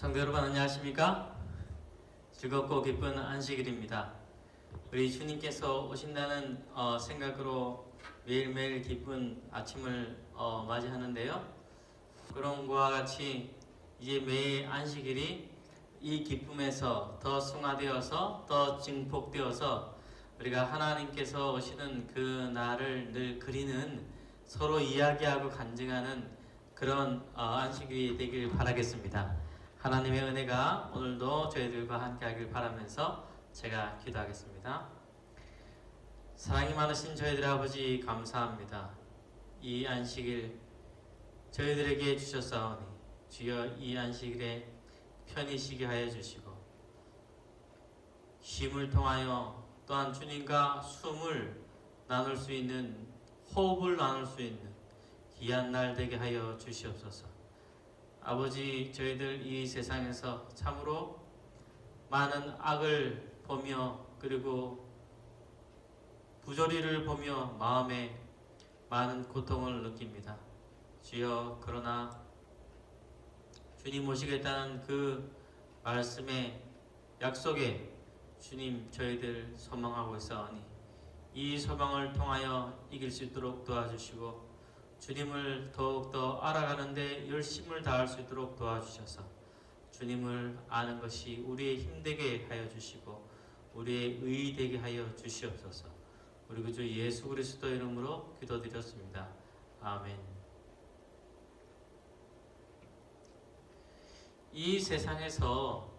성도 여러분 안녕하십니까? 즐겁고 기쁜 안식일입니다. 우리 주님께서 오신다는 생각으로 매일매일 기쁜 아침을 맞이하는데요. 그런 것과 같이 이제 매일 안식일이 이 기쁨에서 더 승화되어서 더 증폭되어서 우리가 하나님께서 오시는 그 날을 늘 그리는, 서로 이야기하고 간증하는 그런 안식일이 되길 바라겠습니다. 하나님의 은혜가 오늘도 저희들과 함께 하길 바라면서 제가 기도하겠습니다. 사랑이 많으신 저희들 아버지 감사합니다. 이 안식일 저희들에게 주셨사오니 주여 이 안식일에 편히 쉬게 하여 주시고 쉼을 통하여 또한 주님과 숨을 나눌 수 있는, 호흡을 나눌 수 있는 귀한 날 되게 하여 주시옵소서. 아버지, 저희들 이 세상에서 참으로 많은 악을 보며 그리고 부조리를 보며 마음에 많은 고통을 느낍니다. 주여, 그러나 주님 오시겠다는 그 말씀의 약속에 주님 저희들 소망하고 있사오니 이 소망을 통하여 이길 수 있도록 도와주시고 주님을 더욱더 알아가는데 열심을 다할 수 있도록 도와주셔서 주님을 아는 것이 우리의 힘되게 하여 주시고 우리의 의 되게 하여 주시옵소서. 우리 구주 예수 그리스도 이름으로 기도드렸습니다. 아멘. 이 세상에서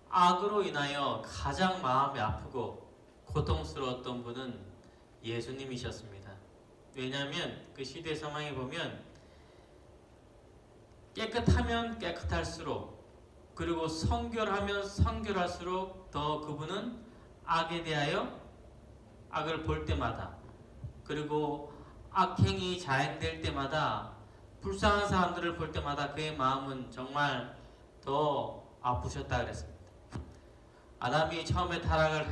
악으로 인하여 가장 마음이 아프고 고통스러웠던 분은 예수님이셨습니다. 왜냐하면 그 시대 상황에 보면 깨끗하면 깨끗할수록, 그리고 성결하면 성결할수록 더 그분은 악에 대하여 악을 볼 때마다, 그리고 악행이 자행될 때마다, 불쌍한 사람들을 볼 때마다 그의 마음은 정말 더 아프셨다 그랬습니다. 아담이 처음에 타락을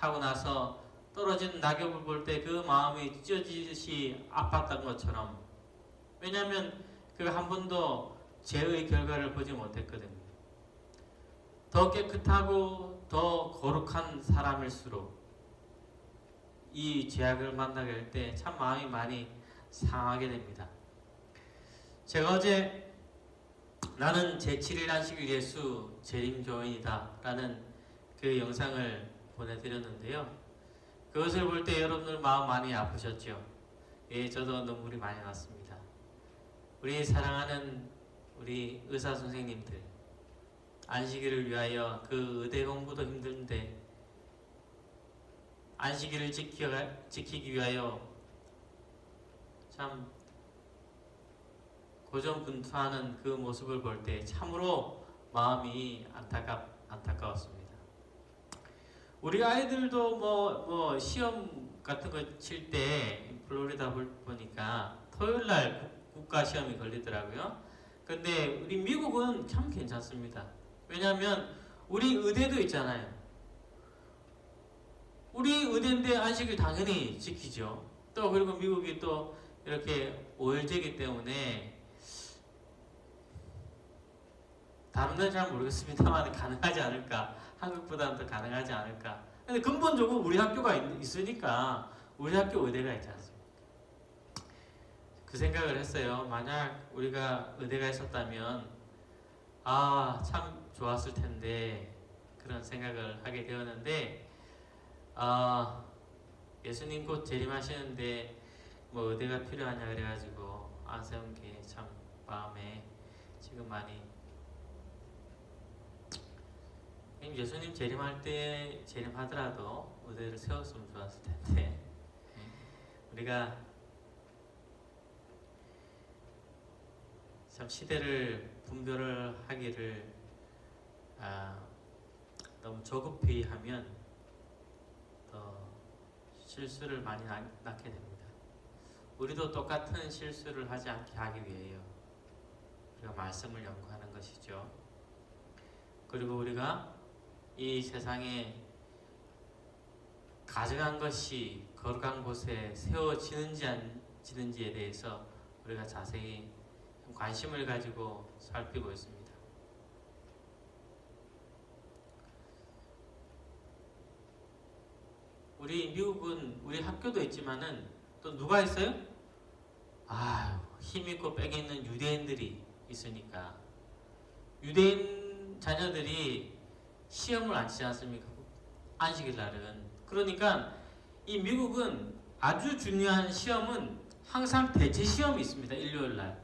하고 나서 떨어진 낙엽을 볼 때 그 마음이 찢어지듯이 아팠던 것처럼, 왜냐하면 그가 한 번도 죄의 결과를 보지 못했거든요. 더 깨끗하고 더 거룩한 사람일수록 이 죄악을 만나게 될 때 참 마음이 많이 상하게 됩니다. 제가 어제 나는 제7일 안식일 예수 재림조인이다 라는 그 영상을 보내드렸는데요. 그것을 볼 때 여러분들 마음 많이 아프셨죠? 예, 저도 눈물이 많이 났습니다. 우리 사랑하는 우리 의사 선생님들, 안식일을 위하여 그 의대 공부도 힘든데 안식일을 지키기 위하여 참 고전분투하는 그 모습을 볼 때 참으로 마음이 안타까웠습니다. 우리 아이들도 뭐 시험 같은 거 칠 때 플로리다 보니까 토요일 날 국가 시험이 걸리더라고요. 근데 우리 미국은 참 괜찮습니다. 왜냐하면 우리 의대도 있잖아요. 우리 의대인데 안식일 당연히 지키죠. 또 그리고 미국이 또 이렇게 5일제이기 때문에 다른 데는 잘 모르겠습니다만 가능하지 않을까, 한국보다는 더 가능하지 않을까. 근데 근본적으로 우리 학교가 있으니까 우리 학교 의대가 있지 않습니까? 그 생각을 했어요. 만약 우리가 의대가 있었다면 참 좋았을 텐데, 그런 생각을 하게 되었는데, 예수님 곧 재림하시는데 뭐 의대가 필요하냐 그래가지고 안 세운 게 참 마음에 지금 많이, 예수님 재림할 때 재림하더라도 의대를 세웠으면 좋았을 텐데 우리가 참 시대를 분별을 하기를 너무 조급히 하면 더 실수를 많이 낳게 됩니다. 우리도 똑같은 실수를 하지 않게 하기 위해요. 우리가 말씀을 연구하는 것이죠. 그리고 우리가 이 세상에 가져간 것이 거룩한 곳에 세워지는지 안 지는지에 대해서 우리가 자세히 관심을 가지고 살피고 있습니다. 우리 미국은 우리 학교도 있지만은 또 누가 있어요? 힘있고 빽 있는 유대인들이 있으니까 유대인 자녀들이 시험을 안 치지 않습니까? 안식일 날은. 그러니까 이 미국은 아주 중요한 시험은 항상 대체 시험이 있습니다. 일요일 날.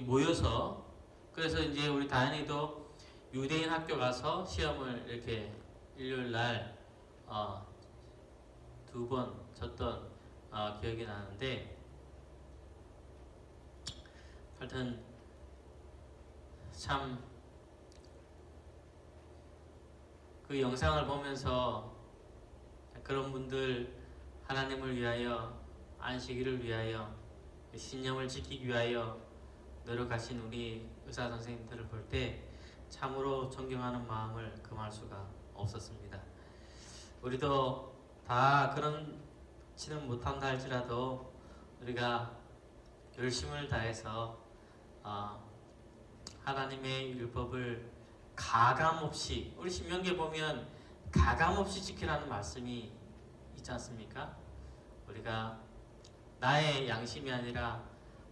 모여서. 그래서 이제 우리 다현이도 유대인 학교 가서 시험을 이렇게 일요일 날 2번 쳤던 기억이 나는데, 하여튼 참 그 영상을 보면서 그런 분들, 하나님을 위하여, 안식일을 위하여, 신념을 지키기 위하여 노력하신 우리 의사 선생님들을 볼 때 참으로 존경하는 마음을 금할 수가 없었습니다. 우리도 다 그렇지는 못한다 할지라도 우리가 열심을 다해서 하나님의 율법을 가감없이, 우리 신명기에 보면 가감없이 지키라는 말씀이 있지 않습니까? 우리가 나의 양심이 아니라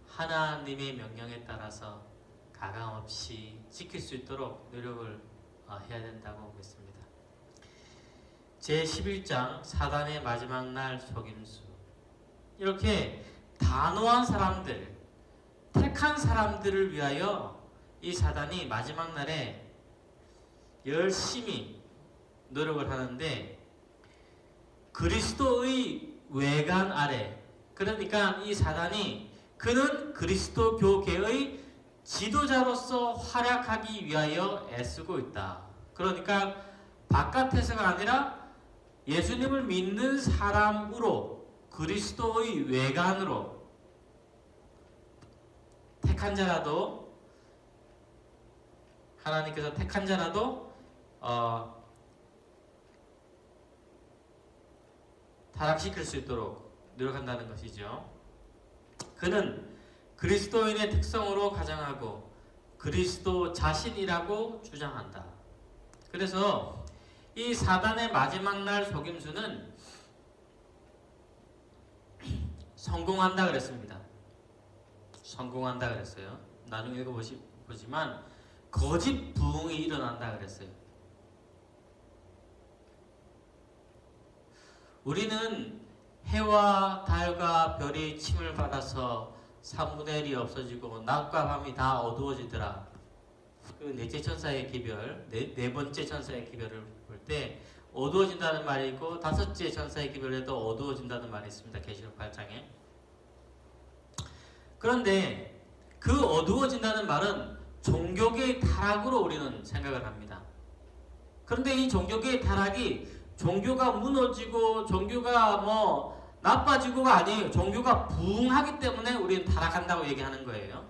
하나님의 명령에 따라서 가감없이 지킬 수 있도록 노력을 해야 된다고 믿습니다. 제11장 사단의 마지막 날 속임수. 이렇게 단호한 사람들, 택한 사람들을 위하여 이 사단이 마지막 날에 열심히 노력을 하는데, 그리스도의 외관 아래, 그러니까 이 사단이 그는 그리스도 교계의 지도자로서 활약하기 위하여 애쓰고 있다. 그러니까 바깥에서가 아니라 예수님을 믿는 사람으로, 그리스도의 외관으로, 택한 자라도, 하나님께서 택한 자라도 타락시킬 수 있도록 노력한다는 것이죠. 그는 그리스도인의 특성으로 가장하고 그리스도 자신이라고 주장한다. 그래서 이 사단의 마지막 날 속임수는 성공한다 그랬습니다. 성공한다 그랬어요. 나중에 읽어보지만 거짓 부흥이 일어난다 그랬어요. 우리는 해와 달과 별이 침을 받아서 3분의 1이 없어지고 낮과 밤이 다 어두워지더라. 그 넷째 천사의 기별, 네 번째 천사의 기별을 볼 때 어두워진다는 말이 있고, 다섯째 천사의 기별에도 어두워진다는 말이 있습니다. 계시록 8장에. 그런데 그 어두워진다는 말은 종교계의 타락으로 우리는 생각을 합니다. 그런데 이 종교계의 타락이 종교가 무너지고 종교가 나빠지고가 아니에요. 종교가 부흥하기 때문에 우리는 타락한다고 얘기하는 거예요.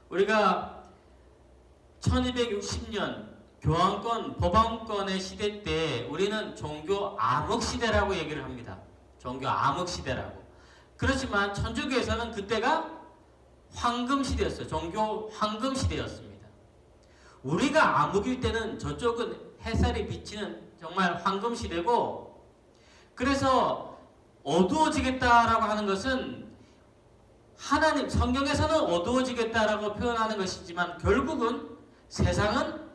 우리가 1260년 교황권, 법왕권의 시대 때 우리는 종교 암흑 시대라고 얘기를 합니다. 종교 암흑 시대라고. 그렇지만 천주교에서는 그때가 황금 시대였어요. 종교 황금 시대였습니다. 우리가 암흑일 때는 저쪽은 햇살이 비치는 정말 황금 시대고, 그래서 어두워지겠다라고 하는 것은 하나님, 성경에서는 어두워지겠다라고 표현하는 것이지만 결국은 세상은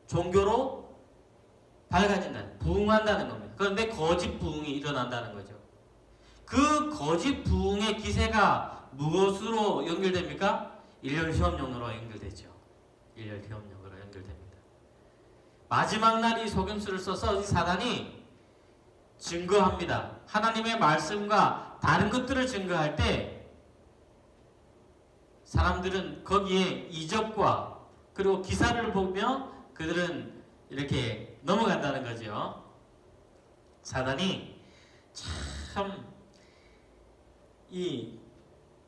종교로 밝아진다, 부흥한다는 겁니다. 그런데 거짓 부흥이 일어난다는 거죠. 그 거짓 부흥의 기세가 무엇으로 연결됩니까? 일렬 시험용으로 연결되죠. 일렬 시험용으로 연결됩니다. 마지막 날 이 속임수를 써서 이 사단이 증거합니다. 하나님의 말씀과 다른 것들을 증거할 때 사람들은 거기에 이적과 그리고 기사를 보며 그들은 이렇게 넘어간다는 거죠. 사단이 참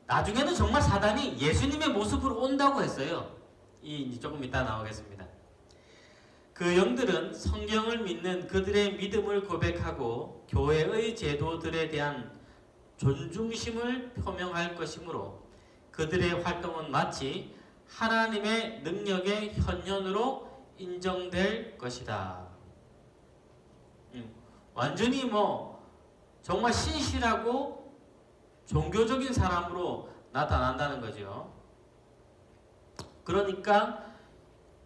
나중에는 정말 사단이 예수님의 모습으로 온다고 했어요. 조금 이따 나오겠습니다. 그 영들은 성경을 믿는 그들의 믿음을 고백하고 교회의 제도들에 대한 존중심을 표명할 것이므로 그들의 활동은 마치 하나님의 능력의 현현으로 인정될 것이다. 완전히 뭐 정말 신실하고 종교적인 사람으로 나타난다는 거죠. 그러니까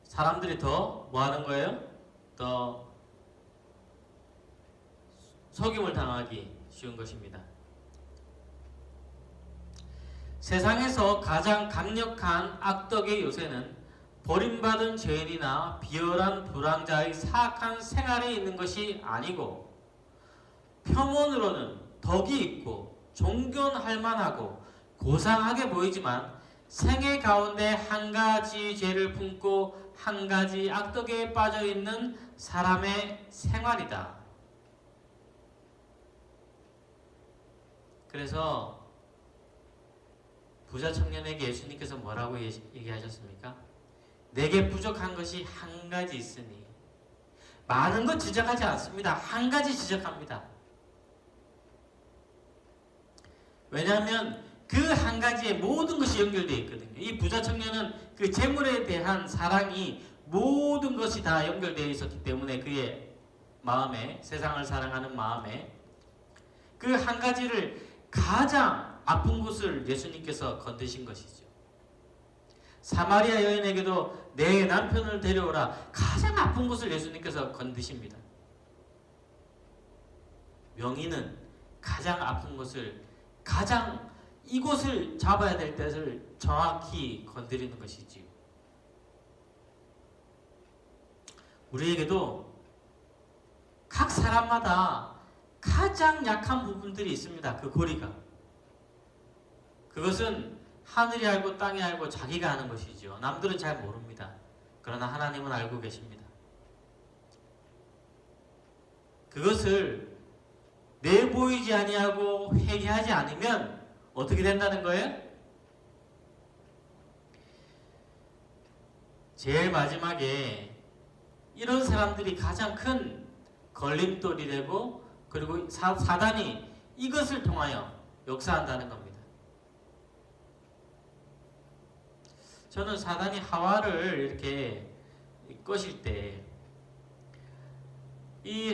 사람들이 더 뭐 하는 거예요? 더 속임을 당하기 쉬운 것입니다. 세상에서 가장 강력한 악덕의 요새는 버림받은 죄인이나 비열한 불황자의 사악한 생활에 있는 것이 아니고 표면으로는 덕이 있고 존경할 만하고 고상하게 보이지만 생애 가운데 한 가지 죄를 품고 한 가지 악덕에 빠져 있는 사람의 생활이다. 그래서 부자 청년에게 예수님께서 뭐라고 얘기하셨습니까? 내게 부족한 것이 한 가지 있으니 많은 것 지적하지 않습니다. 한 가지 지적합니다. 왜냐하면 그 한 가지에 모든 것이 연결되어 있거든요. 이 부자 청년은 그 재물에 대한 사랑이 모든 것이 다 연결되어 있었기 때문에 그의 마음에, 세상을 사랑하는 마음에 그 한 가지를 가장 아픈 곳을 예수님께서 건드신 것이죠. 사마리아 여인에게도 내 남편을 데려오라, 가장 아픈 곳을 예수님께서 건드십니다. 명의는 가장 아픈 곳을, 가장 이곳을 잡아야 될 때를 정확히 건드리는 것이지요. 우리에게도 각 사람마다 가장 약한 부분들이 있습니다. 그 고리가. 그것은 하늘이 알고 땅이 알고 자기가 아는 것이죠. 남들은 잘 모릅니다. 그러나 하나님은 알고 계십니다. 그것을 내보이지 아니하고 회개하지 않으면 어떻게 된다는 거예요? 제일 마지막에 이런 사람들이 가장 큰 걸림돌이 되고 그리고 사단이 이것을 통하여 역사한다는 겁니다. 저는 사단이 하와를 이렇게 꼬실 때 이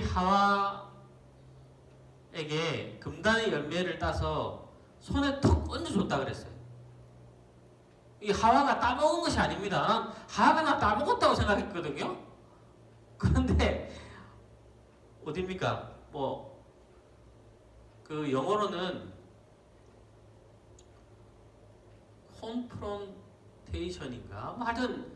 하와에게 금단의 열매를 따서 손에 턱 얹어줬다 그랬어요. 이 하와가 따먹은 것이 아닙니다. 난 하와가 나 따먹었다고 생각했거든요. 그런데 어딥니까? 그 영어로는 콘프론테이션인가? 하여튼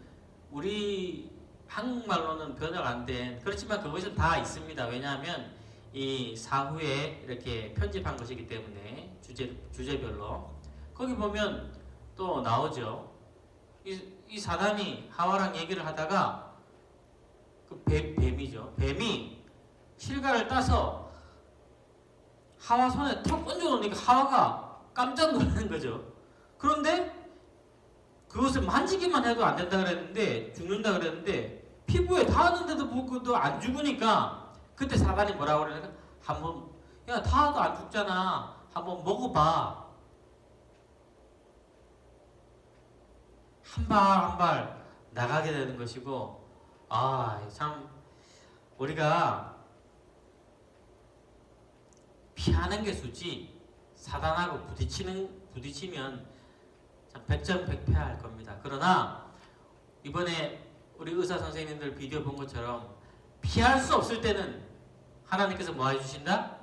우리 한국말로는 번역 안 된, 그렇지만 그것은 다 있습니다. 왜냐하면 이 사후에 이렇게 편집한 것이기 때문에 주제별로 거기 보면 또 나오죠. 이 사단이 하와랑 얘기를 하다가 그 뱀이죠. 뱀이 실과를 따서 하와 손에 턱 얹어놓으니까 하와가 깜짝 놀라는 거죠. 그런데 그것을 만지기만 해도 안 된다 그랬는데, 죽는다 그랬는데 피부에 닿았는데도 불구하고 안 죽으니까 그때 사단이 뭐라고 그러니까 한번, 야, 닿아도 안 죽잖아, 한번 먹어봐. 한 발 한 발 나가게 되는 것이고, 참 우리가 피하는 게 수지 사단하고 부딪히면 참 백전백패할 겁니다. 그러나 이번에 우리 의사 선생님들 비디오 본 것처럼 피할 수 없을 때는 하나님께서 뭐 해주신다?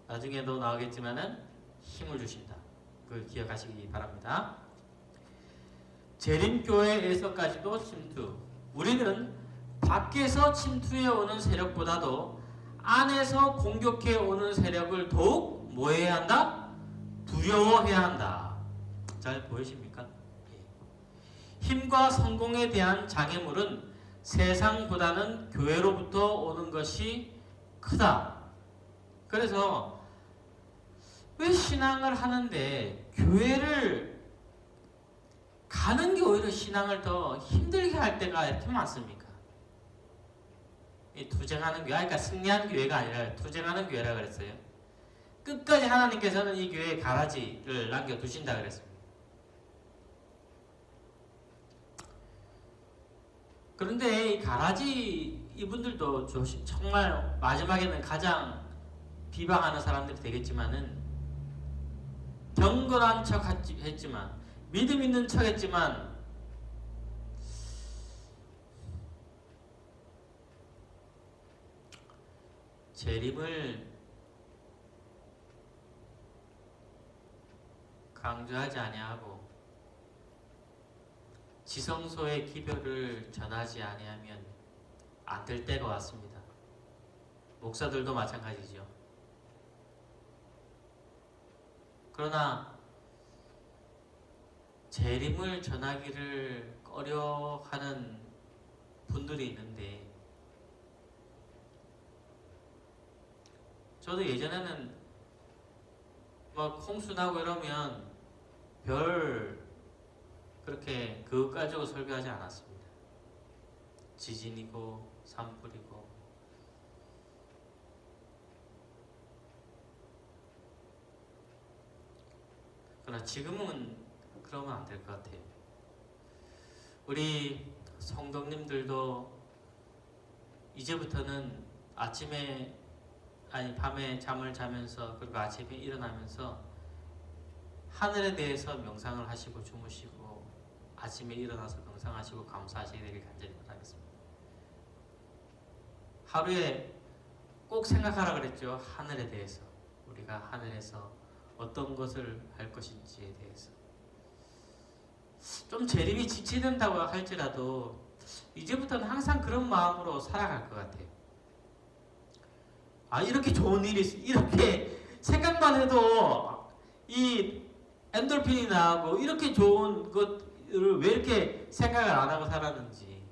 나중에도 나오겠지만은 힘을 주신다. 그걸 기억하시기 바랍니다. 재림교회에서까지도 침투. 우리는 밖에서 침투해 오는 세력보다도 안에서 공격해 오는 세력을 더욱 뭐 해야 한다? 두려워해야 한다. 잘 보이십니까? 힘과 성공에 대한 장애물은 세상보다는 교회로부터 오는 것이 크다. 그래서 왜 신앙을 하는데 교회를 가는 게 오히려 신앙을 더 힘들게 할 때가 이렇게 많습니까? 이 투쟁하는 교회, 그러니까 승리하는 교회가 아니라 투쟁하는 교회라 그랬어요. 끝까지 하나님께서는 이 교회에 가라지를 남겨두신다 그랬습니다. 그런데 이 가라지 이분들도 정말 마지막에는 가장 비방하는 사람들이 되겠지만은 경건한 척 했지만 믿음 있는 척 했지만 재림을 강조하지 아니하고 지성소의 기별을 전하지 아니하면 안 될 때가 왔습니다. 목사들도 마찬가지죠. 그러나 재림을 전하기를 꺼려하는 분들이 있는데 저도 예전에는 막 홍수 나고 이러면 별 그렇게 그것 가지고 설교하지 않았습니다. 지진이고 산불이고 그러나 지금은 그러면 안 될 것 같아요. 우리 성도님들도 이제부터는 밤에 잠을 자면서 그리고 아침에 일어나면서 하늘에 대해서 명상을 하시고 주무시고 아침에 일어나서 명상하시고 감사하시게 되길 간절히 바라겠습니다. 하루에 꼭 생각하라 그랬죠. 하늘에 대해서. 우리가 하늘에서 어떤 것을 할 것인지에 대해서. 좀 재림이 지체된다고 할지라도 이제부터는 항상 그런 마음으로 살아갈 것 같아요. 이렇게 좋은 일이 이렇게 생각만 해도 이 엔돌핀이 나오고 이렇게 좋은 것을 왜 이렇게 생각을 안 하고 살았는지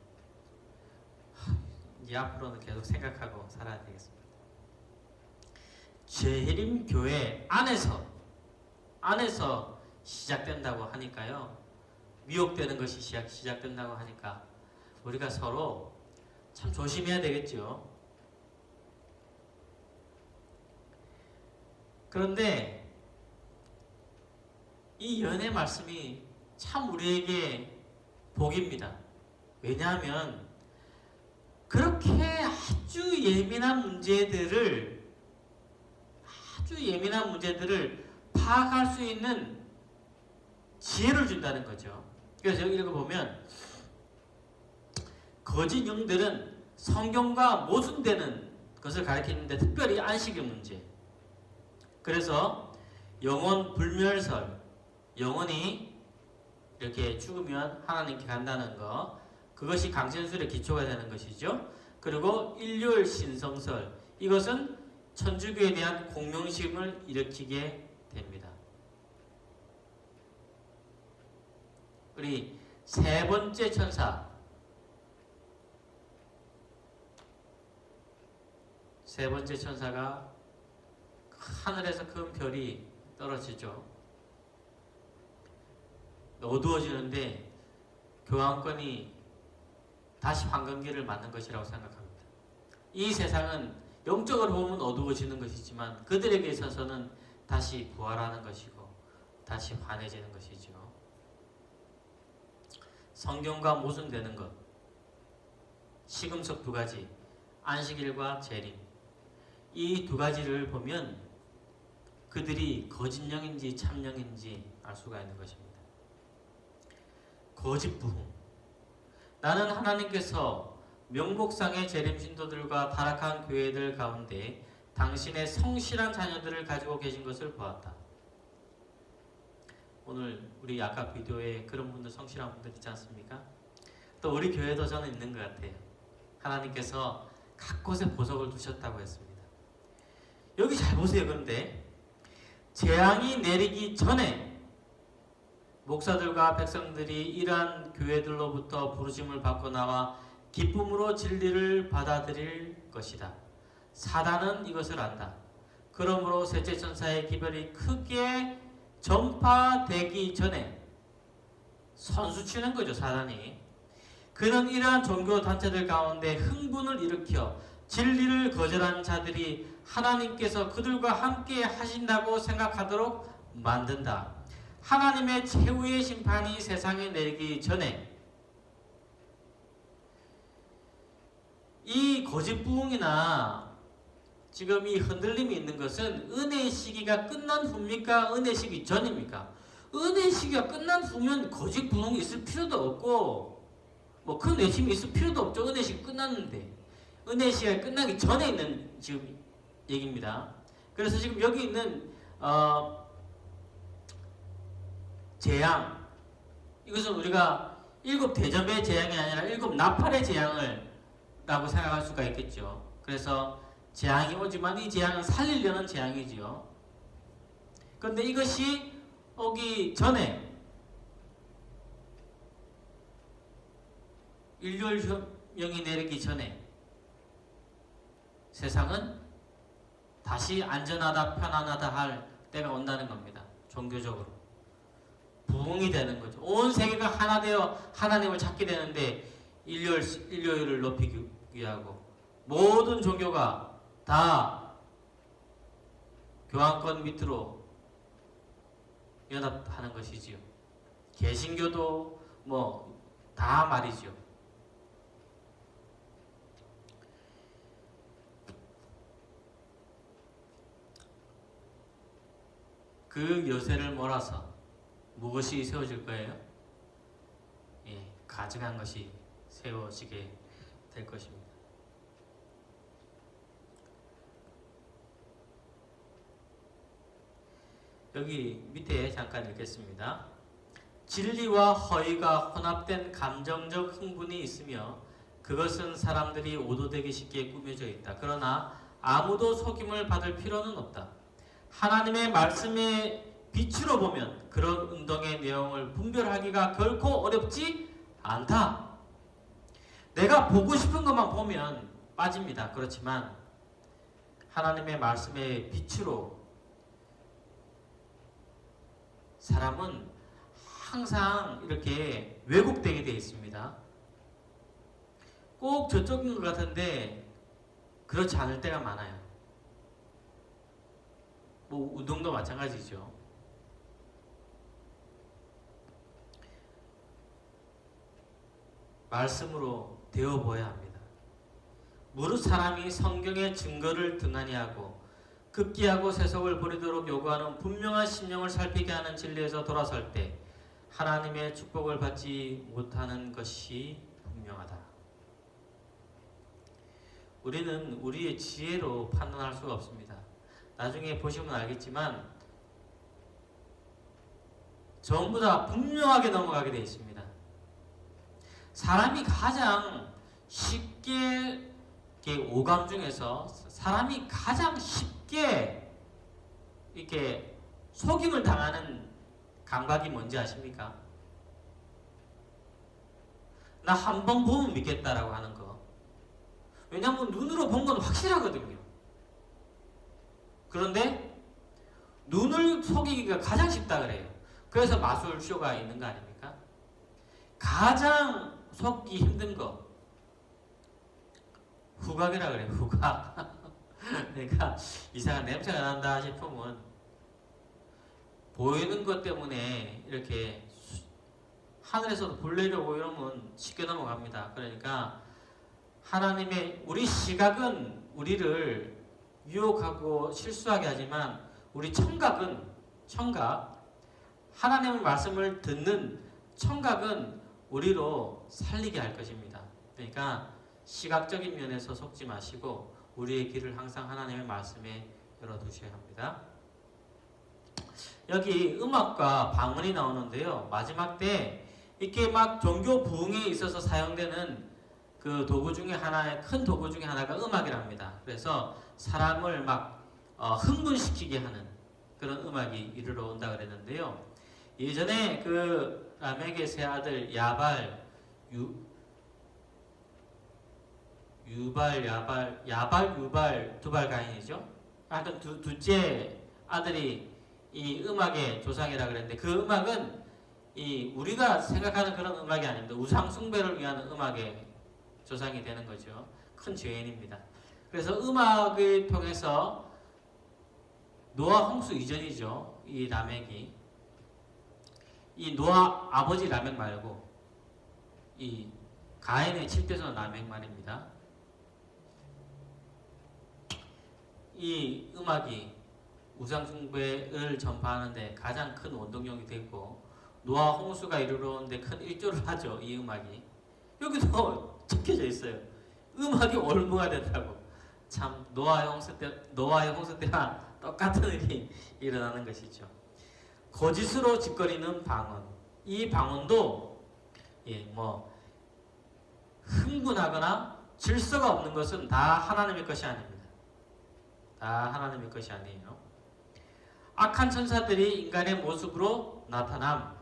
이제 앞으로는 계속 생각하고 살아야 되겠습니다. 재림교회 안에서 시작된다고 하니까요. 미혹되는 것이 시작된다고 하니까 우리가 서로 참 조심해야 되겠죠. 그런데 이 연애 말씀이 참 우리에게 복입니다. 왜냐하면 그렇게 아주 예민한 문제들을 파악할 수 있는 지혜를 준다는 거죠. 그래서 여기 읽어보면 거짓 영들은 성경과 모순되는 것을 가리키는데 특별히 안식의 문제. 그래서 영혼 불멸설, 영혼이 이렇게 죽으면 하나님께 간다는 것, 그것이 강신술의 기초가 되는 것이죠. 그리고 일요일 신성설, 이것은 천주교에 대한 공명심을 일으키게 됩니다. 우리 세 번째 천사가 하늘에서 큰 별이 떨어지죠. 어두워지는데 교황권이 다시 황금기를 맞는 것이라고 생각합니다. 이 세상은 영적으로 보면 어두워지는 것이지만 그들에게 있어서는 다시 부활하는 것이고 다시 환해지는 것이죠. 성경과 모순되는 것, 시금석 두 가지, 안식일과 재림, 이 두 가지를 보면 그들이 거짓령인지 참령인지 알 수가 있는 것입니다. 거짓 부흥. 나는 하나님께서 명목상의 재림 신도들과 타락한 교회들 가운데 당신의 성실한 자녀들을 가지고 계신 것을 보았다. 오늘 우리 아까 비디오에 그런 분들, 성실한 분들 있지 않습니까? 또 우리 교회도 저는 있는 것 같아요. 하나님께서 각 곳에 보석을 두셨다고 했습니다. 여기 잘 보세요. 그런데 재앙이 내리기 전에 목사들과 백성들이 이러한 교회들로부터 부르심을 받고 나와 기쁨으로 진리를 받아들일 것이다. 사단은 이것을 안다. 그러므로 셋째 천사의 기별이 크게 전파되기 전에 선수치는 거죠. 사단이. 그는 이러한 종교 단체들 가운데 흥분을 일으켜 진리를 거절한 자들이 하나님께서 그들과 함께 하신다고 생각하도록 만든다. 하나님의 최후의 심판이 세상에 내리기 전에 이 거짓 부흥이나 지금 이 흔들림이 있는 것은 은혜의 시기가 끝난 후입니까? 은혜 시기 전입니까? 은혜 시기가 끝난 후면 거짓부흥이 있을 필요도 없고 뭐 큰 외침이 있을 필요도 없죠. 은혜 시기 끝났는데 은혜 시기가 끝나기 전에 있는 지금 얘기입니다. 그래서 지금 여기 있는 재앙, 이것은 우리가 7 대접의 재앙이 아니라 7 나팔의 재앙을 라고 생각할 수가 있겠죠. 그래서 재앙이 오지만 이 재앙은 살리려는 재앙이지요. 그런데 이것이 오기 전에 일요일혁명이 내리기 전에 세상은 다시 안전하다 편안하다 할 때가 온다는 겁니다. 종교적으로 부흥이 되는 거죠. 온 세계가 하나 되어 하나님을 찾게 되는데 일요일을 높이기 위하고 모든 종교가 다 교황권 밑으로 연합하는 것이지요. 개신교도 뭐 다 말이죠. 그 여세를 몰아서 무엇이 세워질 거예요? 예, 가증한 것이 세워지게 될 것입니다. 여기 밑에 잠깐 읽겠습니다. 진리와 허위가 혼합된 감정적 흥분이 있으며 그것은 사람들이 오도되기 쉽게 꾸며져 있다. 그러나 아무도 속임을 받을 필요는 없다. 하나님의 말씀의 빛으로 보면 그런 운동의 내용을 분별하기가 결코 어렵지 않다. 내가 보고 싶은 것만 보면 빠집니다. 그렇지만 하나님의 말씀의 빛으로 사람은 항상 이렇게 왜곡되게 되어 있습니다. 꼭 저쪽인 것 같은데 그렇지 않을 때가 많아요. 뭐 운동도 마찬가지죠. 말씀으로 되어 보아야 합니다. 무릇 사람이 성경의 증거를 등한히 하고 급기야고 세속을 버리도록 요구하는 분명한 심령을 살피게 하는 진리에서 돌아설 때 하나님의 축복을 받지 못하는 것이 분명하다. 우리는 우리의 지혜로 판단할 수가 없습니다. 나중에 보시면 알겠지만 전부 다 분명하게 넘어가게 되어 있습니다. 사람이 가장 쉽게 오감 중에서 사람이 가장 쉽게 이렇게 속임을 당하는 감각이 뭔지 아십니까? 나 한 번 보면 믿겠다라고 하는 거. 왜냐하면 눈으로 본 건 확실하거든요. 그런데 눈을 속이기가 가장 쉽다 그래요. 그래서 마술쇼가 있는 거 아닙니까? 가장 속기 힘든 거 후각이라 그래요. 후각. 그러니까 이상한 냄새가 난다 싶으면 보이는 것 때문에 이렇게 하늘에서도 불 내려오고 이러면 쉽게 넘어갑니다. 그러니까 하나님의 우리 시각은 우리를 유혹하고 실수하게 하지만 우리 청각 하나님의 말씀을 듣는 청각은 우리로 살리게 할 것입니다. 그러니까 시각적인 면에서 속지 마시고 우리의 귀를 항상 하나님의 말씀에 열어두셔야 합니다. 여기 음악과 방언이 나오는데요. 마지막 때 이렇게 막 종교 부흥에 있어서 사용되는 그 도구 중에 하나의 큰 도구 중에 하나가 음악이랍니다. 그래서 사람을 막 흥분시키게 하는 그런 음악이 이르러 온다 그랬는데요. 예전에 그 라멕의 세 아들 유발 두발 가인이죠. 하여튼 둘째 아들이 이 음악의 조상이라 그랬는데 그 음악은 이 우리가 생각하는 그런 음악이 아닙니다. 우상 숭배를 위한 음악의 조상이 되는 거죠. 큰 죄인입니다. 그래서 음악을 통해서 노아 홍수 이전이죠. 이 라멕이 이 노아 아버지 라멕 말고 이 가인의 7대손 라멕 말입니다. 이 음악이 우상 숭배를 전파하는데 가장 큰 원동력이 되고 노아 홍수가 이르러오는데 큰 일조를 하죠. 이 음악이. 여기도 적혀져 있어요. 음악이 올무가 된다고. 참 노아의 홍수 때와 똑같은 일이 일어나는 것이죠. 거짓으로 짓거리는 방언. 이 방언도 흥분하거나 질서가 없는 것은 다 하나님의 것이 아닙니다. 다 하나님의 것이 아니에요. 악한 천사들이 인간의 모습으로 나타남.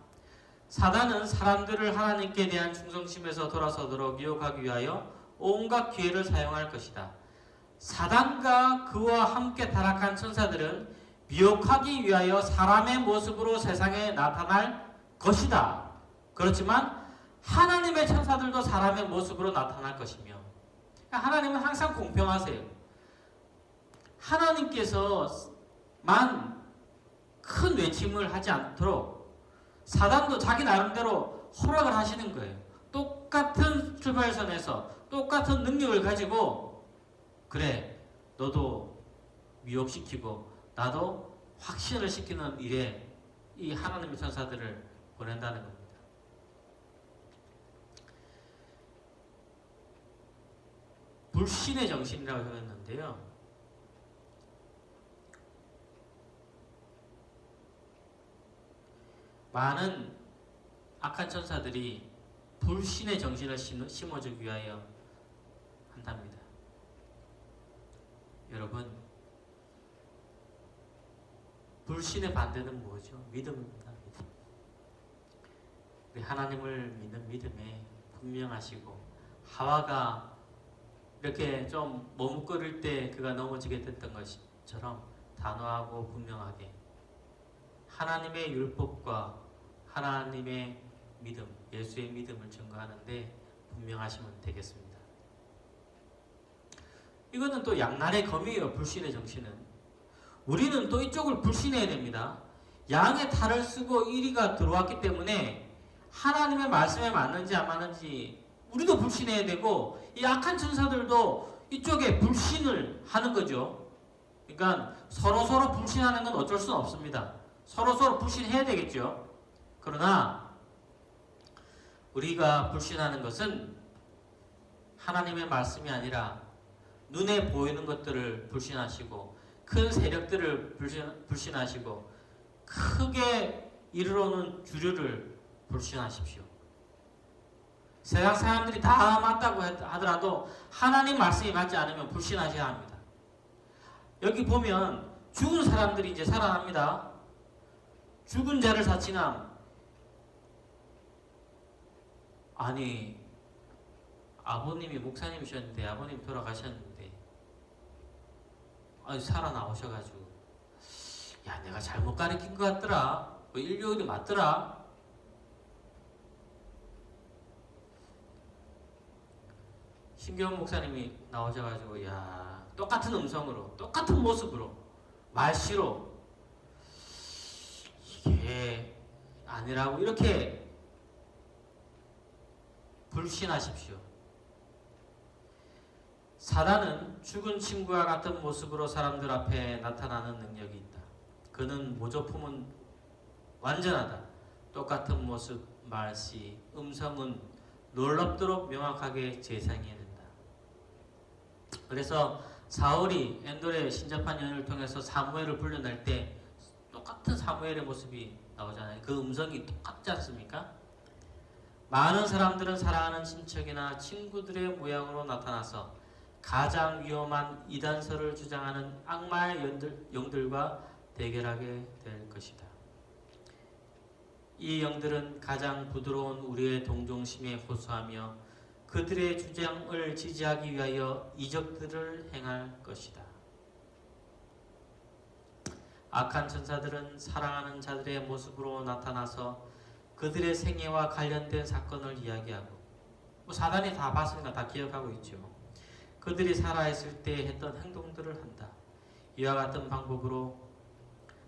사단은 사람들을 하나님께 대한 충성심에서 돌아서도록 유혹하기 위하여 온갖 기회를 사용할 것이다. 사단과 그와 함께 타락한 천사들은 미혹하기 위하여 사람의 모습으로 세상에 나타날 것이다. 그렇지만 하나님의 천사들도 사람의 모습으로 나타날 것이며, 하나님은 항상 공평하세요. 하나님께서만 큰 외침을 하지 않도록 사단도 자기 나름대로 허락을 하시는 거예요. 똑같은 출발선에서 똑같은 능력을 가지고, 그래, 너도 미혹시키고 나도 확신을 시키는 일에 이 하나님의 천사들을 보낸다는 겁니다. 불신의 정신이라고 했는데요. 많은 악한 천사들이 불신의 정신을 심어주기 위하여 한답니다. 여러분, 불신의 반대는 뭐죠? 믿음입니다. 믿음. 우리 하나님을 믿는 믿음에 분명하시고, 하와가 이렇게 좀 머뭇거릴 때 그가 넘어지게 됐던 것처럼 단호하고 분명하게 하나님의 율법과 하나님의 믿음, 예수의 믿음을 증거하는데 분명하시면 되겠습니다. 이거는 또 양날의 검이에요. 불신의 정신은. 우리는 또 이쪽을 불신해야 됩니다. 양의 탈을 쓰고 이리가 들어왔기 때문에 하나님의 말씀에 맞는지 안 맞는지 우리도 불신해야 되고, 이 악한 천사들도 이쪽에 불신을 하는 거죠. 그러니까 서로 불신하는 건 어쩔 수는 없습니다. 서로 불신해야 되겠죠. 그러나 우리가 불신하는 것은 하나님의 말씀이 아니라 눈에 보이는 것들을 불신하시고, 큰 세력들을 불신하시고, 크게 이르러오는 주류를 불신하십시오. 세상 사람들이 다 맞다고 하더라도 하나님 말씀이 맞지 않으면 불신하셔야 합니다. 여기 보면 죽은 사람들이 이제 살아납니다. 죽은 자를 사칭함. 아니, 아버님이 목사님이셨는데, 아버님 돌아가셨는데, 살아나오셔가지고, 야, 내가 잘못 가르친 것 같더라. 일요일이 맞더라. 신경 목사님이 나오셔가지고, 야, 똑같은 음성으로, 똑같은 모습으로, 말씨로, 이게 아니라고 이렇게 불신하십시오. 사단은 죽은 친구와 같은 모습으로 사람들 앞에 나타나는 능력이 있다. 그는 모조품은 완전하다. 똑같은 모습, 말씨, 음성은 놀랍도록 명확하게 재생해낸다. 그래서 사울이 엔돌의 신접한 연을 통해서 사무엘을 불러낼 때 똑같은 사무엘의 모습이 나오잖아요. 그 음성이 똑같지 않습니까? 많은 사람들은 사랑하는 친척이나 친구들의 모양으로 나타나서 가장 위험한 이단설을 주장하는 악마의 영들과 대결하게 될 것이다. 이 영들은 가장 부드러운 우리의 동정심에 호소하며 그들의 주장을 지지하기 위하여 이적들을 행할 것이다. 악한 천사들은 사랑하는 자들의 모습으로 나타나서 그들의 생애와 관련된 사건을 이야기하고, 사단이 다 봤으니까 다 기억하고 있죠. 그들이 살아있을 때 했던 행동들을 한다. 이와 같은 방법으로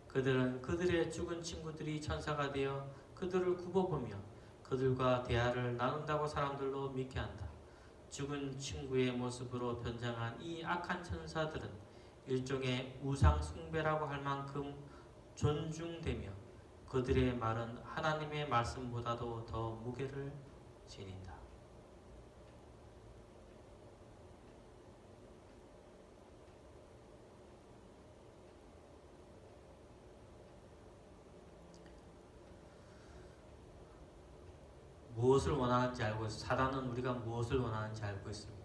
그들은 그들의 죽은 친구들이 천사가 되어 그들을 굽어보며 그들과 대화를 나눈다고 사람들로 믿게 한다. 죽은 친구의 모습으로 변장한 이 악한 천사들은 일종의 우상 숭배라고 할 만큼 존중되며 그들의 말은 하나님의 말씀보다도 더 무게를 지닌다. 무엇을 원하는지 알고 있습니다. 사단은 우리가 무엇을 원하는지 알고 있습니다.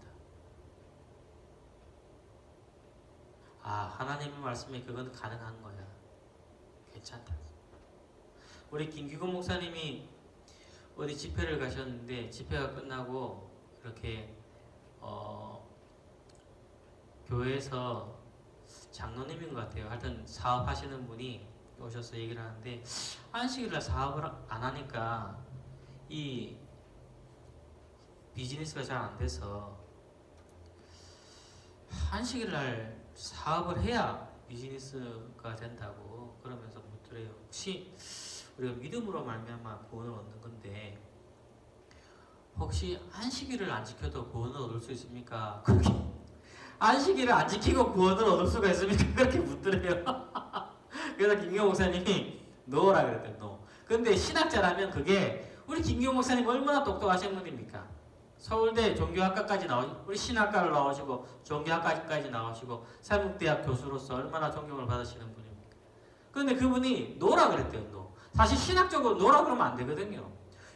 하나님의 말씀에 그건 가능한 거야. 괜찮다. 우리 김기곤 목사님이 어디 집회를 가셨는데 집회가 끝나고 이렇게 교회에서 장로님인 것 같아요. 하여튼 사업하시는 분이 오셔서 얘기를 하는데 안식일날 사업을 안 하니까 이 비즈니스가 잘 안 돼서 안식일날 사업을 해야 비즈니스가 된다고 그러면서 묻더래요. 혹시 우리가 믿음으로 말미암아 구원을 얻는 건데 혹시 안식일을 안 지켜도 구원을 얻을 수 있습니까? 그렇게 안식일을 안 지키고 구원을 얻을 수가 있습니까? 그렇게 묻더래요. 그래서 김기호 목사님이 노라 그랬대요. 노. 근데 신학자라면 그게 우리 김기호 목사님 얼마나 똑똑하신 분입니까? 서울대 종교학과까지 우리 신학과를 나오시고 종교학과까지 나오시고 사립대학 교수로서 얼마나 존경을 받으시는 분입니까? 그런데 그분이 노라 그랬대요. 노. 사실 신학적으로 노라 그러면 안 되거든요.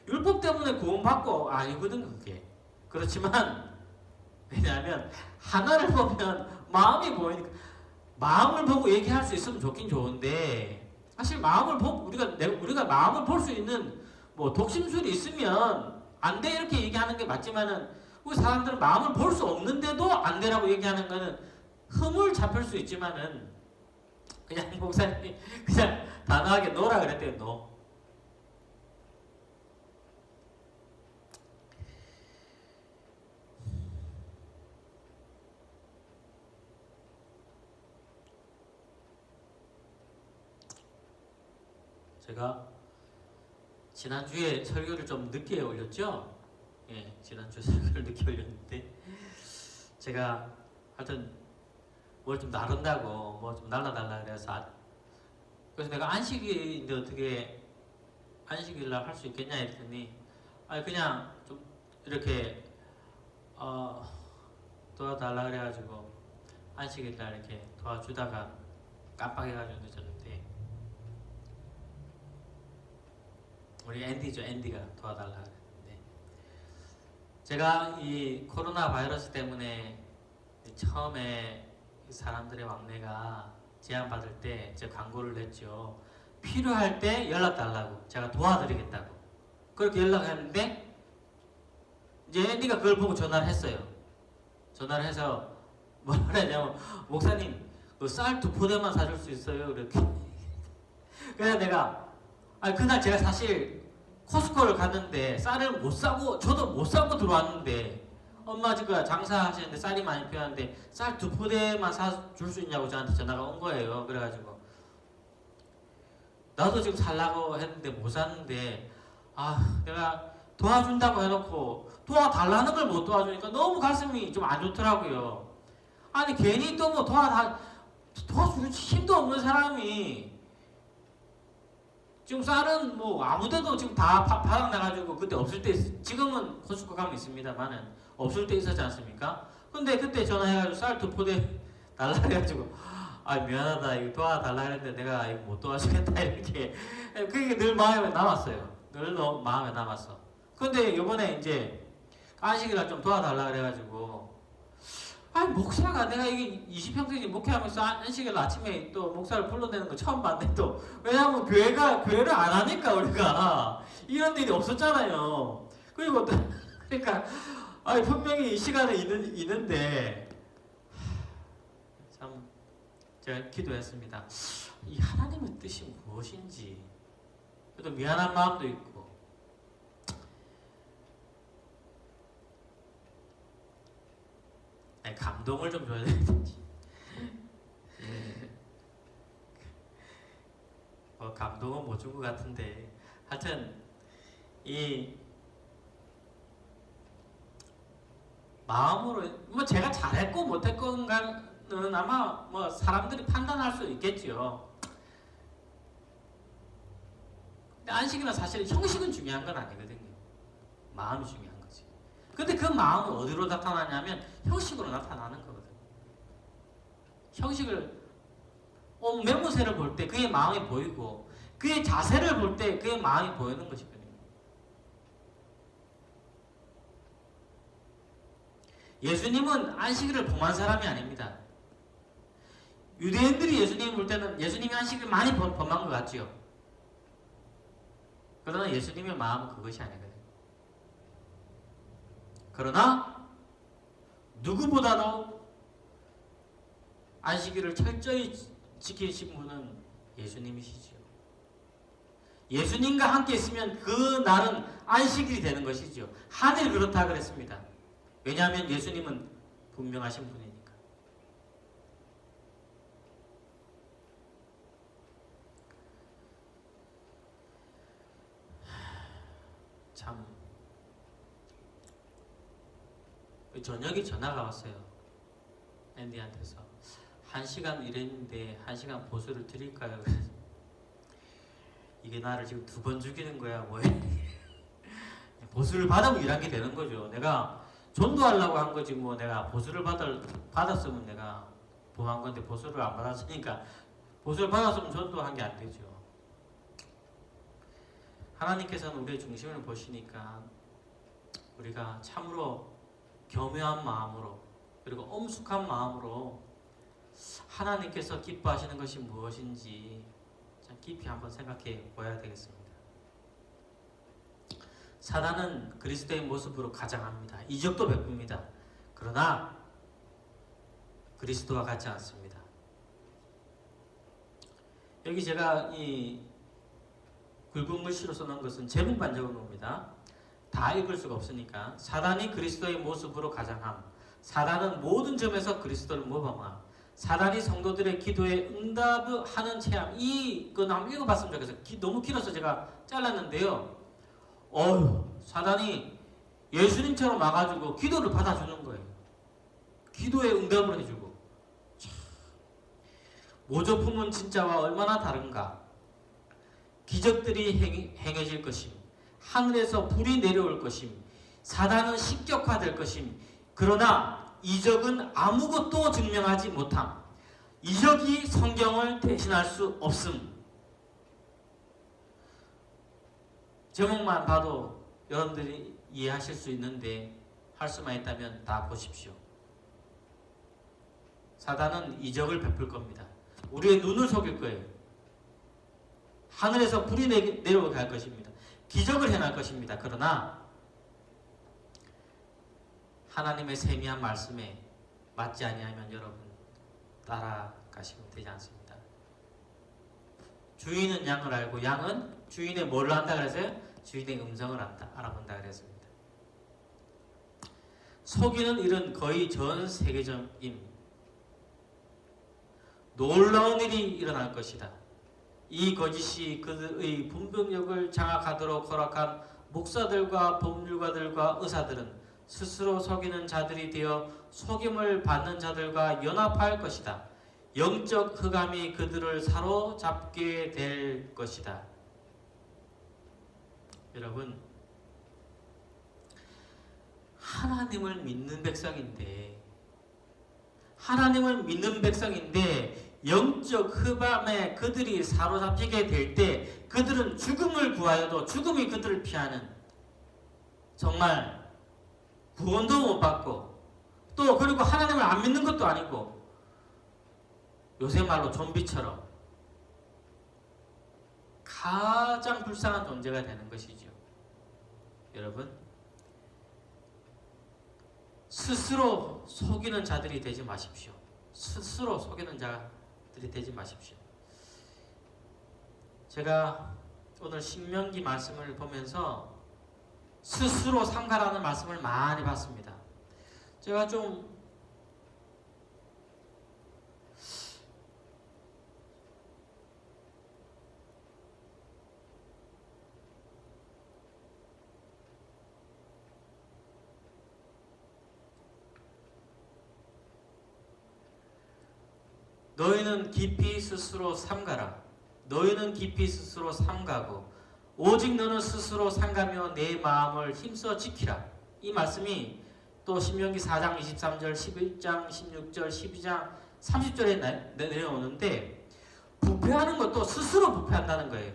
율법 때문에 구원받고 아니거든요. 그게. 그렇지만 왜냐하면 하나를 보면 마음이 보이니까 마음을 보고 얘기할 수 있으면 좋긴 좋은데 사실 마음을 보고 우리가 마음을 볼 수 있는 뭐 독심술이 있으면 안 돼 이렇게 얘기하는 게 맞지만은 우리 사람들은 마음을 볼 수 없는데도 안 되라고 얘기하는 거는 흠을 잡힐 수 있지만은 그냥 목사님이 그냥 단호하게 노라 그랬대요. 노. 제가 지난주에 설교를 좀 늦게 올렸죠? 예, 지난주에 설교를 늦게 올렸는데 제가 하여튼 뭘 좀 나른다고 뭐 좀 날라달라 그래서 내가 안식일인데 어떻게 안식일날 할 수 있겠냐 했더니 그냥 좀 이렇게 도와달라 그래가지고 안식일날 이렇게 도와주다가 깜빡해가지고 늦었는데 우리 앤디죠. 앤디가 도와달라 그랬는데 제가 이 코로나 바이러스 때문에 처음에 사람들의 왕래가 제안받을 때 제가 광고를 냈죠. 필요할 때 연락 달라고 제가 도와드리겠다고 그렇게 연락했는데 이제 앤디가 그걸 보고 전화를 했어요. 전화를 해서 뭐라 그러냐면 목사님 그 쌀 2포대만 사줄 수 있어요? 이렇게 그래서 내가 그날 제가 사실 코스코를 갔는데 쌀을 못 사고 저도 못 사고 들어왔는데 엄마 지금 장사하시는데 쌀이 많이 필요한데 쌀 2포대만 사줄 수 있냐고 저한테 전화가 온 거예요. 그래가지고 나도 지금 살라고 했는데 못 샀는데 내가 도와준다고 해놓고 도와달라는 걸 못 도와주니까 너무 가슴이 좀 안 좋더라고요. 아니 괜히 또 뭐 도와줄 힘도 없는 사람이 지금 쌀은 뭐 아무데도 지금 다 바닥나가지고 그때 없을 때 지금은 코스코 가면 있습니다만은 없을 때 있었지 않습니까? 근데 그때 전화해가지고 쌀 2포대 달라 그래가지고 미안하다 이거 도와달라 했는데 내가 이거 못 도와주겠다 이렇게 그게 늘 마음에 남았어요. 늘 마음에 남았어. 근데 이번에 이제 안식일날 좀 도와달라 그래가지고 목사가 내가 이게 20평생이 목회하면서 안식일 아침에 또 목사를 불러내는 거 처음 봤는데 또 왜냐하면 교회를 안 하니까 우리가 이런 일이 없었잖아요. 그리고 또 그러니까 분명히 이 시간에 있는데 참 제가 기도했습니다. 이 하나님의 뜻이 무엇인지 또 미안한 마음도 있고 감동을 좀 줘야 되는지 감동은 못 준 것 같은데 하여튼 이 마음으로 뭐 제가 잘했고 못했건가는 아마 뭐 사람들이 판단할 수 있겠죠. 근데 안식일은 사실 형식은 중요한 건 아니거든요. 마음이 중요한 거지. 근데 그 마음은 어디로 나타나냐면 형식으로 나타나는 거거든요. 형식을 매무새를 볼 때 그의 마음이 보이고 그의 자세를 볼 때 그의 마음이 보이는 것이거든요. 예수님은 안식일을 범한 사람이 아닙니다. 유대인들이 예수님을 볼 때는 예수님이 안식일을 많이 범한 것 같지요. 그러나 예수님의 마음은 그것이 아니거든요. 그러나 누구보다도 안식일을 철저히 지키신 분은 예수님이시죠. 예수님과 함께 있으면 그 날은 안식일이 되는 것이죠. 하늘 그렇다 그랬습니다. 왜냐하면 예수님은 분명하신 분이니까. 참 저녁에 전화가 왔어요. 앤디한테서 1시간 일했는데 1시간 보수를 드릴까요? 이게 나를 지금 2번 죽이는 거야 뭐해? 보수를 받으면 일한 게 되는 거죠. 내가 전도하려고 한 거지 뭐 내가 보수를 받았으면 내가 범한 건데 보수를 안 받았으니까 보수를 받았으면 전도한 게 안 되죠. 하나님께서는 우리의 중심을 보시니까 우리가 참으로 겸허한 마음으로 그리고 엄숙한 마음으로 하나님께서 기뻐하시는 것이 무엇인지 참 깊이 한번 생각해 보아야 되겠습니다. 사단은 그리스도의 모습으로 가장합니다. 이적도 베풉니다. 그러나 그리스도와 같지 않습니다. 여기 제가 이 굵은 글씨로 써놓은 것은 제목만 적어놓습니다. 다 읽을 수가 없으니까. 사단이 그리스도의 모습으로 가장함. 사단은 모든 점에서 그리스도를 모범함. 사단이 성도들의 기도에 응답하는 체험. 이건 한번 읽어봤으면 좋겠어요. 너무 길어서 제가 잘랐는데요. 사단이 예수님처럼 와가지고 기도를 받아주는 거예요. 기도에 응답을 해주고. 모조품은 진짜와 얼마나 다른가. 기적들이 행해질 것임. 하늘에서 불이 내려올 것임. 사단은 식격화될 것임. 그러나 이적은 아무것도 증명하지 못함. 이적이 성경을 대신할 수 없음. 제목만 봐도 여러분들이 이해하실 수 있는데 할 수만 있다면 다 보십시오. 사단은 이적을 베풀 겁니다. 우리의 눈을 속일 거예요. 하늘에서 불이 내려오게 할 것입니다. 기적을 해낼 것입니다. 그러나 하나님의 세미한 말씀에 맞지 아니하면 여러분 따라가시면 되지 않습니다. 주인은 양을 알고 양은 주인의 뭘 안다 그랬어요? 주인의 음성을 알아본다 그랬습니다. 속이는 일은 거의 전 세계적인 놀라운 일이 일어날 것이다. 이 거짓이 그들의 분별력을 장악하도록 허락한 목사들과 법률가들과 의사들은 스스로 속이는 자들이 되어 속임을 받는 자들과 연합할 것이다. 영적 흑암이 그들을 사로잡게 될 것이다. 여러분, 하나님을 믿는 백성인데 영적 흑암에 그들이 사로잡히게 될 때 그들은 죽음을 구하여도 죽음이 그들을 피하는, 정말 구원도 못 받고 또 그리고 하나님을 안 믿는 것도 아니고 요새 말로 좀비처럼 가장 불쌍한 존재가 되는 것이죠. 여러분, 스스로 속이는 자들이 되지 마십시오. 스스로 속이는 자들이 되지 마십시오. 제가 오늘 신명기 말씀을 보면서 스스로 삼가라는 말씀을 많이 봤습니다. 제가 좀 너희는 깊이 스스로 삼가라. 너희는 깊이 스스로 삼가고 오직 너는 스스로 삼가며 내 마음을 힘써 지키라. 이 말씀이 또 신명기 4장 23절, 11장 16절, 12장 30절에 내려오는데 부패하는 것도 스스로 부패한다는 거예요.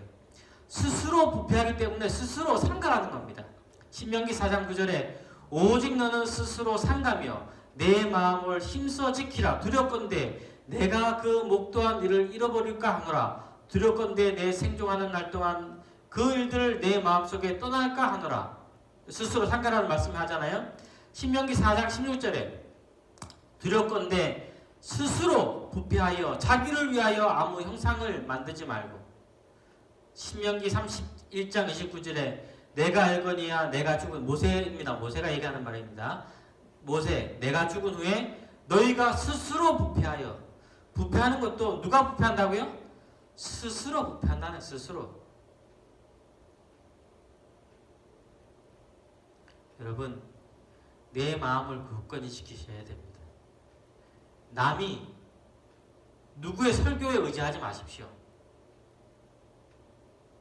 스스로 부패하기 때문에 스스로 삼가라는 겁니다. 신명기 4장 9절에 오직 너는 스스로 삼가며 내 마음을 힘써 지키라. 두렵건대 내가 그 목도한 일을 잃어버릴까 하노라. 두렵건대 내 생존하는 날 동안 그 일들을 내 마음속에 떠날까 하노라. 스스로 삼가라는 말씀을 하잖아요. 신명기 4장 16절에 두렵건대 스스로 부패하여 자기를 위하여 아무 형상을 만들지 말고, 신명기 31장 29절에 내가 알거니와 내가 죽은, 모세입니다. 모세가 얘기하는 말입니다. 모세, 내가 죽은 후에 너희가 스스로 부패하여, 부패하는 것도 누가 부패한다고요? 스스로 부패한다는, 스스로. 여러분, 내 마음을 굳건히 지키셔야 됩니다. 남이 누구의 설교에 의지하지 마십시오.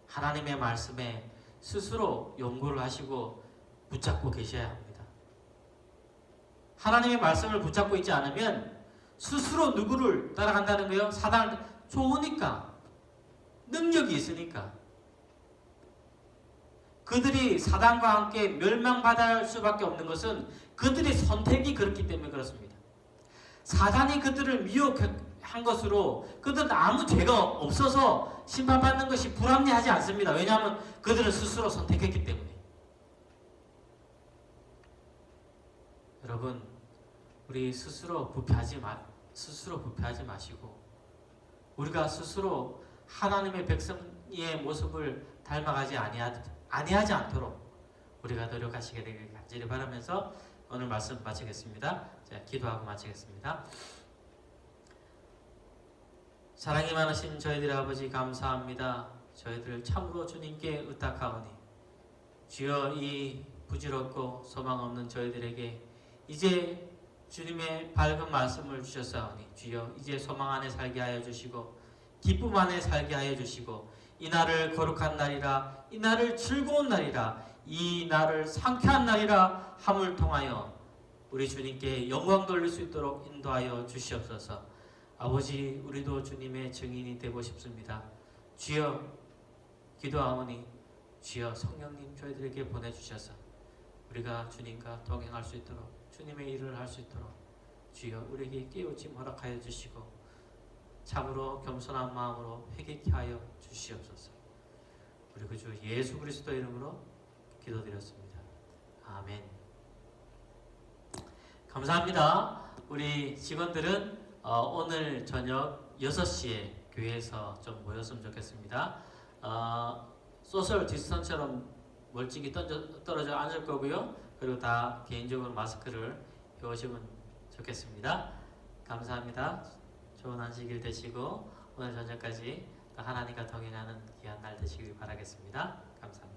하나님의 말씀에 스스로 연구를 하시고 붙잡고 계셔야 합니다. 하나님의 말씀을 붙잡고 있지 않으면 스스로 누구를 따라간다는 거예요? 사단을, 좋으니까, 능력이 있으니까. 그들이 사단과 함께 멸망받을 수밖에 없는 것은 그들의 선택이 그렇기 때문에 그렇습니다. 사단이 그들을 미혹한 것으로 그들은 아무 죄가 없어서 심판받는 것이 불합리하지 않습니다. 왜냐하면 그들은 스스로 선택했기 때문에. 여러분, 우리 스스로 부패하지 마시고 우리가 스스로 하나님의 백성의 모습을 닮아가지 아니하지 않도록 우리가 노력하시게 되길 간절히 바라면서 오늘 말씀 마치겠습니다. 자, 기도하고 마치겠습니다. 사랑이 많으신 저희들의 아버지 감사합니다. 저희들 참으로 주님께 의탁하오니 주여, 이 부질없고 소망 없는 저희들에게 이제 주님의 밝은 말씀을 주셨사오니 주여, 이제 소망 안에 살게 하여 주시고 기쁨 안에 살게 하여 주시고 이 날을 거룩한 날이라, 이 날을 즐거운 날이라, 이 날을 상쾌한 날이라 함을 통하여 우리 주님께 영광 돌릴 수 있도록 인도하여 주시옵소서. 아버지, 우리도 주님의 증인이 되고 싶습니다. 주여, 기도하오니 주여 성령님 저희들에게 보내주셔서 우리가 주님과 동행할 수 있도록, 주님의 일을 할 수 있도록 주여 우리에게 깨우침 허락하여 주시고 참으로 겸손한 마음으로 회개케 하여 주시옵소서. 우리 그 주 예수 그리스도 이름으로 기도드렸습니다. 아멘. 감사합니다. 우리 직원들은 오늘 저녁 6시에 교회에서 좀 모였으면 좋겠습니다. 소셜 디스턴스처럼 멀찍이 떨어져 앉을 거고요. 그리고 다 개인적으로 마스크를 해오시면 좋겠습니다. 감사합니다. 좋은 안식일 되시고 오늘 저녁까지 하나님과 동행하는 귀한 날 되시길 바라겠습니다. 감사합니다.